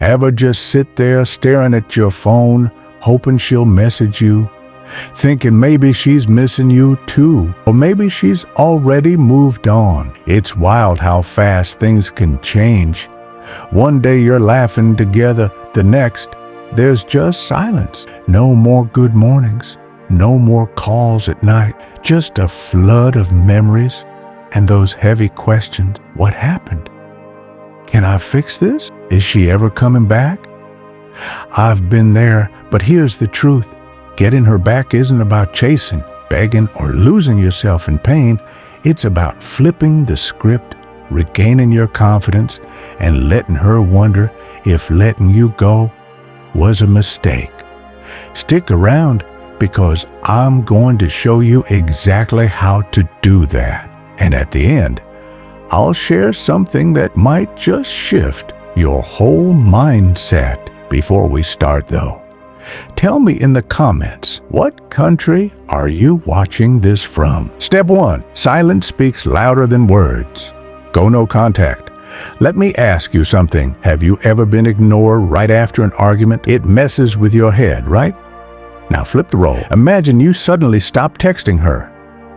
Ever just sit there staring at your phone, hoping she'll message you, thinking maybe she's missing you too, or maybe she's already moved on? It's wild how fast things can change. One day you're laughing together, the next, there's just silence. No more good mornings, no more calls at night, just a flood of memories and those heavy questions. What happened? Can I fix this? Is she ever coming back? I've been there, but here's the truth. Getting her back isn't about chasing, begging, or losing yourself in pain. It's about flipping the script, regaining your confidence, and letting her wonder if letting you go was a mistake. Stick around, because I'm going to show you exactly how to do that. And at the end, I'll share something that might just shift your whole mindset. Before we start though, tell me in the comments, what country are you watching this from? Step 1. Silence speaks louder than words. Go no contact. Let me ask you something. Have you ever been ignored right after an argument? It messes with your head, right? Now flip the role. Imagine you suddenly stop texting her.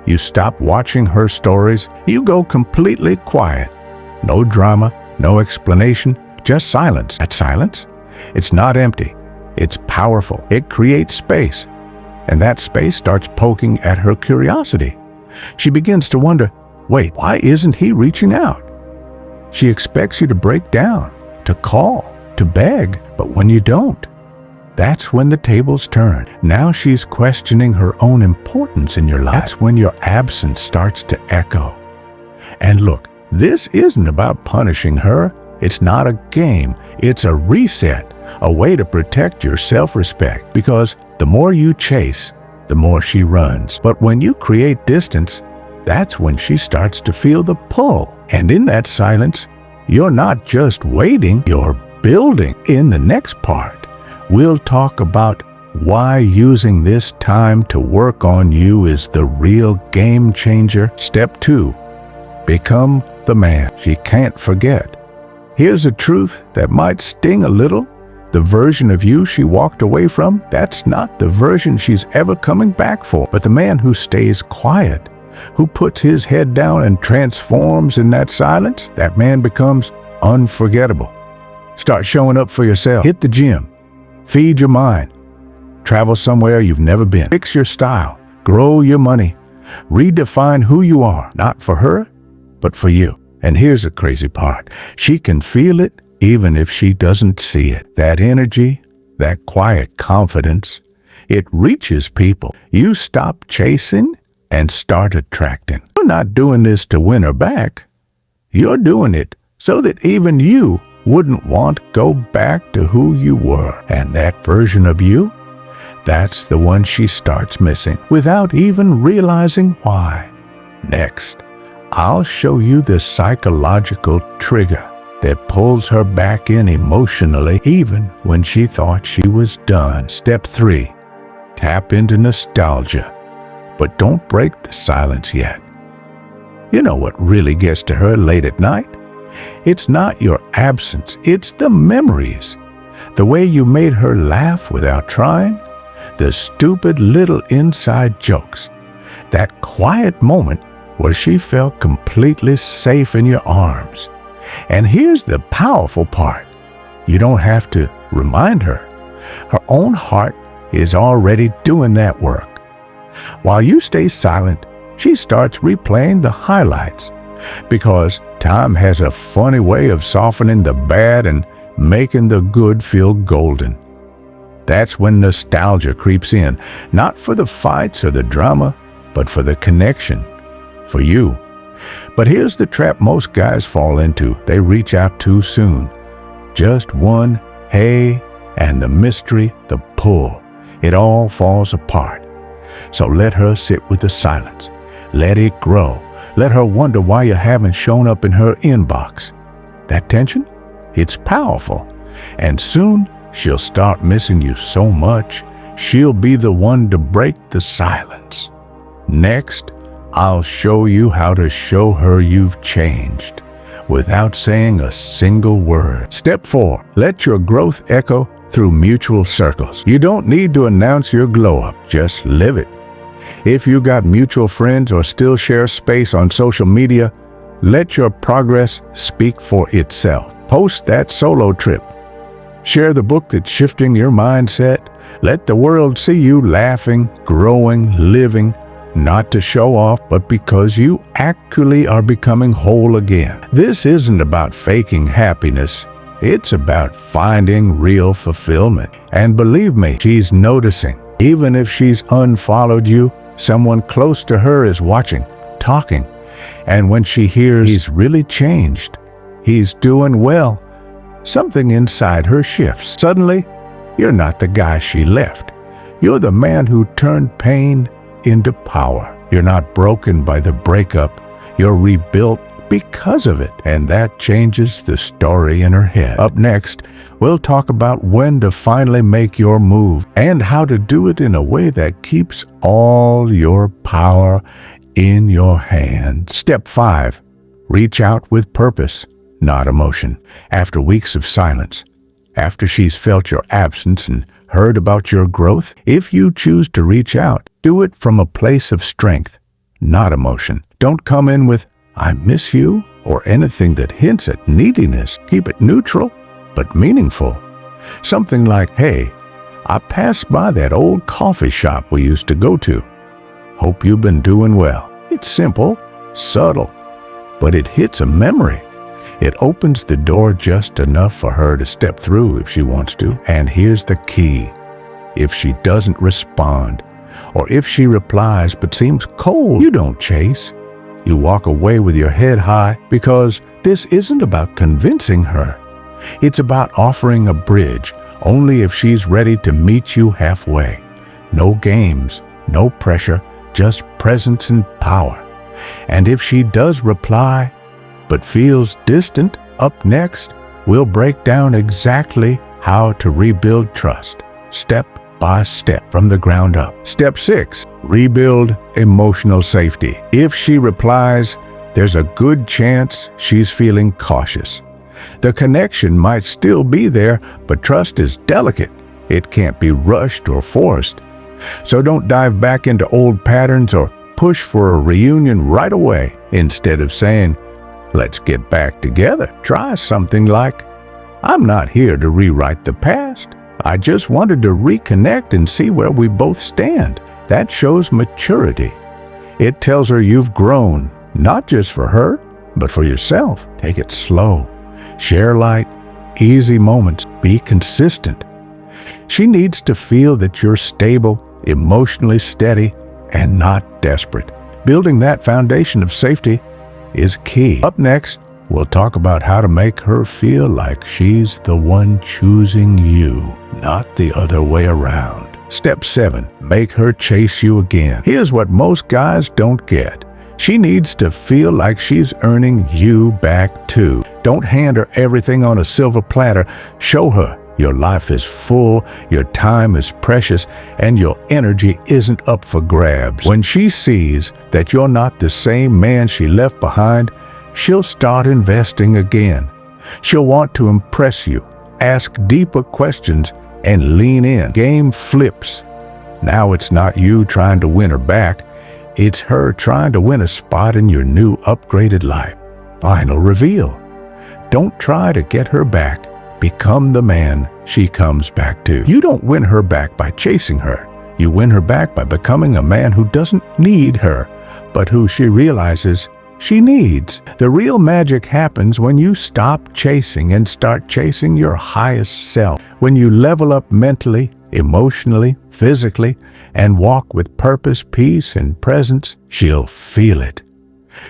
You stop watching her stories. You go completely quiet. No drama, no explanation, just silence. That silence? It's not empty. It's powerful. It creates space. And that space starts poking at her curiosity. She begins to wonder, wait, why isn't he reaching out? She expects you to break down, to call, to beg, but when you don't, that's when the tables turn. Now she's questioning her own importance in your life. That's when your absence starts to echo. And look, this isn't about punishing her. It's not a game. It's a reset, a way to protect your self-respect. Because the more you chase, the more she runs. But when you create distance, that's when she starts to feel the pull. And in that silence, you're not just waiting, you're building. In the next part, we'll talk about why using this time to work on you is the real game changer. Step 2, become the man she can't forget. Here's a truth that might sting a little. The version of you she walked away from, that's not the version she's ever coming back for. But the man who stays quiet, who puts his head down and transforms in that silence, that man becomes unforgettable. Start showing up for yourself. Hit the gym. Feed your mind. Travel somewhere you've never been. Fix your style. Grow your money. Redefine who you are, not for her, but for you. And here's the crazy part. She can feel it even if she doesn't see it. That energy, that quiet confidence, it reaches people. You stop chasing and start attracting. You're not doing this to win her back. You're doing it so that even you wouldn't want to go back to who you were. And that version of you, that's the one she starts missing without even realizing why. Next, I'll show you the psychological trigger that pulls her back in emotionally even when she thought she was done. Step 3, tap into nostalgia. But don't break the silence yet. You know what really gets to her late at night? It's not your absence, it's the memories. The way you made her laugh without trying, the stupid little inside jokes, that quiet moment where she felt completely safe in your arms. And here's the powerful part. You don't have to remind her. Her own heart is already doing that work. While you stay silent, she starts replaying the highlights, because time has a funny way of softening the bad and making the good feel golden. That's when nostalgia creeps in, not for the fights or the drama, but for the connection, for you. But here's the trap most guys fall into. They reach out too soon. Just one hey, and the mystery, the pull, it all falls apart. So let her sit with the silence. Let it grow. Let her wonder why you haven't shown up in her inbox. That tension? It's powerful. And soon she'll start missing you so much, she'll be the one to break the silence. Next, I'll show you how to show her you've changed. without saying a single word. Step 4, let your growth echo through mutual circles. You don't need to announce your glow up, just live it. If you got mutual friends or still share space on social media, let your progress speak for itself. Post that solo trip. Share the book that's shifting your mindset. Let the world see you laughing, growing, living, not to show off, but because you actually are becoming whole again. This isn't about faking happiness. It's about finding real fulfillment. And believe me, she's noticing. Even if she's unfollowed you, someone close to her is watching, talking. And when she hears he's really changed, he's doing well, something inside her shifts. Suddenly, you're not the guy she left. You're the man who turned pain into power. You're not broken by the breakup. You're rebuilt because of it. And that changes the story in her head. Up next, we'll talk about when to finally make your move and how to do it in a way that keeps all your power in your hands. Step 5, reach out with purpose, not emotion. After weeks of silence, after she's felt your absence and heard about your growth, if you choose to reach out, do it from a place of strength, not emotion. Don't come in with, "I miss you," or anything that hints at neediness. Keep it neutral, but meaningful. Something like, "Hey, I passed by that old coffee shop we used to go to. Hope you've been doing well." It's simple, subtle, but it hits a memory. It opens the door just enough for her to step through if she wants to. And here's the key. If she doesn't respond, or if she replies but seems cold, you don't chase. You walk away with your head high, because this isn't about convincing her. It's about offering a bridge, only if she's ready to meet you halfway. No games, no pressure, just presence and power. And if she does reply, but feels distant, up next, we'll break down exactly how to rebuild trust, step by step, from the ground up. Step 6, rebuild emotional safety. If she replies, there's a good chance she's feeling cautious. The connection might still be there, but trust is delicate. It can't be rushed or forced. So don't dive back into old patterns or push for a reunion right away. Instead of saying, "Let's get back together," try something like, "I'm not here to rewrite the past. I just wanted to reconnect and see where we both stand." That shows maturity. It tells her you've grown, not just for her, but for yourself. Take it slow. Share light, easy moments. Be consistent. She needs to feel that you're stable, emotionally steady, and not desperate. Building that foundation of safety is key. Up next, we'll talk about how to make her feel like she's the one choosing you, not the other way around. Step 7, make her chase you again. Here's what most guys don't get. She needs to feel like she's earning you back too. Don't hand her everything on a silver platter. Show her your life is full, your time is precious, and your energy isn't up for grabs. When she sees that you're not the same man she left behind, she'll start investing again. She'll want to impress you, ask deeper questions, and lean in. Game flips. Now it's not you trying to win her back. It's her trying to win a spot in your new upgraded life. Final reveal. Don't try to get her back. Become the man she comes back to. You don't win her back by chasing her. You win her back by becoming a man who doesn't need her, but who she realizes she needs. The real magic happens when you stop chasing and start chasing your highest self. When you level up mentally, emotionally, physically, and walk with purpose, peace, and presence, she'll feel it.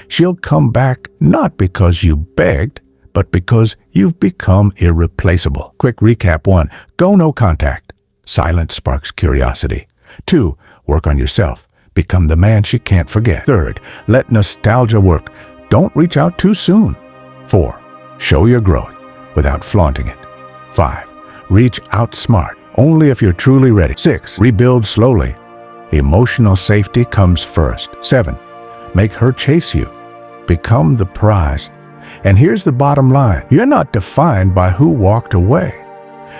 She'll come back not because you begged, but because you've become irreplaceable. Quick recap. 1, go no contact. Silence sparks curiosity. 2, work on yourself. Become the man she can't forget. 3rd, let nostalgia work. Don't reach out too soon. 4, show your growth without flaunting it. 5, reach out smart, only if you're truly ready. 6, rebuild slowly. Emotional safety comes first. 7, make her chase you. Become the prize. And here's the bottom line. You're not defined by who walked away.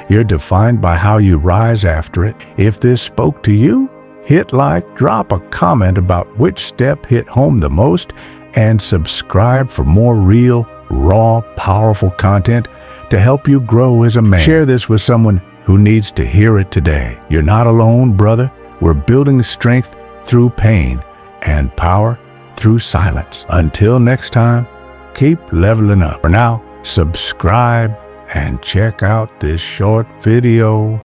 You're defined by how you rise after it. If this spoke to you, hit like, drop a comment about which step hit home the most, and subscribe for more real, raw, powerful content to help you grow as a man. Share this with someone who needs to hear it today. You're not alone, brother. We're building strength through pain and power through silence. Until next time, keep leveling up. For now, subscribe and check out this short video.